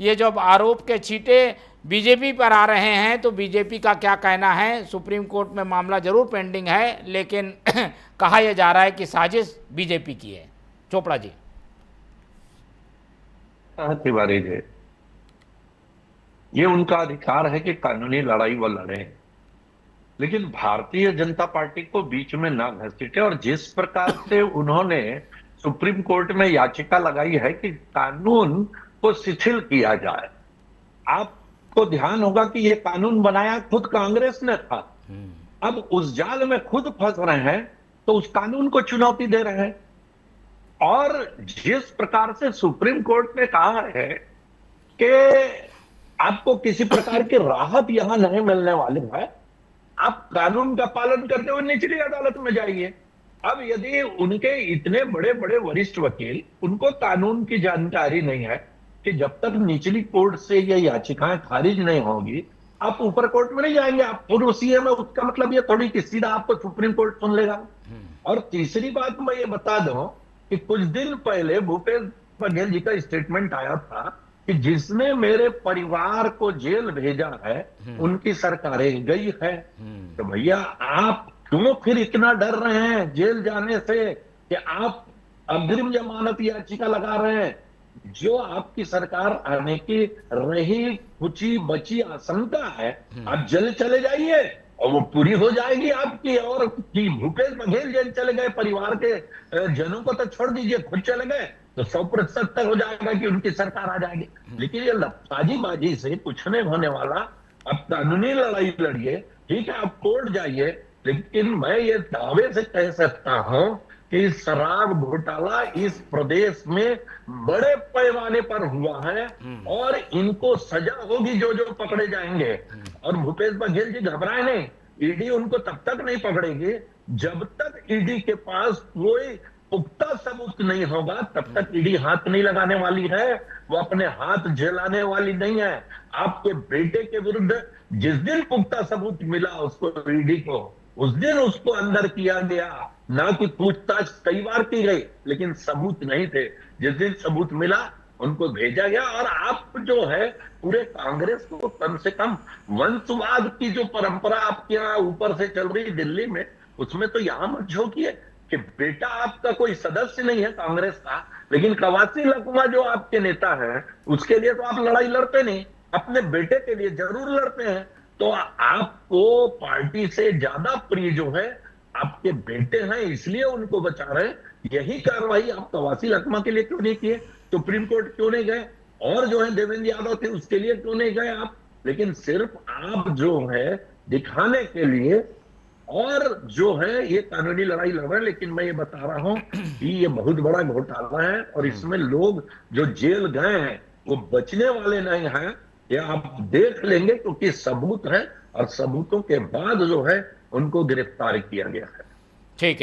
ये जो आरोप के छींटे बीजेपी पर आ रहे हैं, तो बीजेपी का क्या कहना है? सुप्रीम कोर्ट में मामला जरूर पेंडिंग है, लेकिन कहा यह जा रहा है कि साजिश बीजेपी की है। चोपड़ा जी। हाँ तिवारी जी, ये उनका अधिकार है कि कानूनी लड़ाई वो लड़े, लेकिन भारतीय जनता पार्टी को बीच में ना घसीटे। और जिस प्रकार से उन्होंने सुप्रीम कोर्ट में याचिका लगाई है कि कानून को शिथिल किया जाए, आपको ध्यान होगा कि ये कानून बनाया खुद कांग्रेस ने था। अब उस जाल में खुद फंस रहे हैं तो उस कानून को चुनौती दे रहे हैं। और जिस प्रकार से सुप्रीम कोर्ट ने कहा है कि आपको किसी प्रकार की राहत यहां नहीं मिलने वाली है, आप कानून का पालन करते हुए निचली अदालत में जाइए। अब यदि उनके इतने बड़े बड़े वरिष्ठ वकील, उनको कानून की जानकारी नहीं है कि जब तक निचली कोर्ट से ये याचिकाएं खारिज नहीं होगी आप ऊपर कोर्ट में नहीं जाएंगे। आप पूर्व सीएम है, उसका मतलब ये थोड़ी कि सीधा आपको सुप्रीम कोर्ट सुन लेगा। और तीसरी बात मैं ये बता दूं कि कुछ दिन पहले भूपेश बघेल जी का स्टेटमेंट आया था कि जिसने मेरे परिवार को जेल भेजा है उनकी सरकारें गई है। तो भैया आप क्यों फिर इतना डर रहे हैं जेल जाने से कि आप अग्रिम जमानत याचिका लगा रहे हैं? जो आपकी सरकार आने की रही कुची बची आशंका है, आप जल्द चले जाइए और वो पूरी हो जाएगी आपकी। और कि भूपेश बघेल जेल चले गए, परिवार के जनों को तो छोड़ दीजिए, खुद चले गए तो 100% तक हो जाएगा कि उनकी सरकार आ जाएगी। लेकिन ये लफाजीबाजी से कुछ नहीं होने वाला। आप कानूनी लड़ाई लड़िए, ठीक है, आप कोर्ट जाइए, लेकिन मैं ये दावे से कह सकता हूं कि शराब घोटाला इस प्रदेश में बड़े पैमाने पर हुआ है और इनको सजा होगी जो जो पकड़े जाएंगे। और भूपेश बघेल जी घबराए नहीं, ईडी उनको तब तक नहीं पकड़ेगी जब तक ईडी के पास कोई पुख्ता सबूत नहीं होगा, तब तक ईडी हाथ नहीं लगाने वाली है। वो अपने हाथ जलाने वाली नहीं है। आपके बेटे के विरुद्ध जिस दिन पुख्ता सबूत मिला उसको, ईडी को, उस दिन उसको अंदर किया गया। ना कि पूछताछ कई बार की गई लेकिन सबूत नहीं थे। जिस दिन सबूत मिला उनको भेजा गया। और आप जो है पूरे कांग्रेस को कम से कम वंशवाद की जो परंपरा आपके यहाँ ऊपर से चल रही दिल्ली में, उसमें तो यहां मत झोंकिए कि बेटा आपका कोई सदस्य नहीं है कांग्रेस का, लेकिन कवासी लकवा जो आपके नेता है उसके लिए तो आप लड़ाई लड़ते नहीं, अपने बेटे के लिए जरूर लड़ते हैं। तो आपको पार्टी से ज्यादा प्रिय जो है आपके बेटे हैं, इसलिए उनको बचा रहे हैं। यही कार्रवाई आप कवासी लकमा के लिए क्यों नहीं किए? सुप्रीम कोर्ट क्यों नहीं गए? और जो है देवेंद्र यादव थे उसके लिए क्यों नहीं गए आप? लेकिन सिर्फ आप जो है दिखाने के लिए और जो है ये कानूनी लड़ाई लड़ रहे हैं। लेकिन मैं ये बता रहा हूं कि ये बहुत बड़ा घोटाला है और इसमें लोग जो जेल गए हैं वो बचने वाले नहीं हैं। ये आप देख लेंगे क्योंकि सबूत है और सबूतों के बाद जो है उनको गिरफ्तार किया गया है। ठीक है।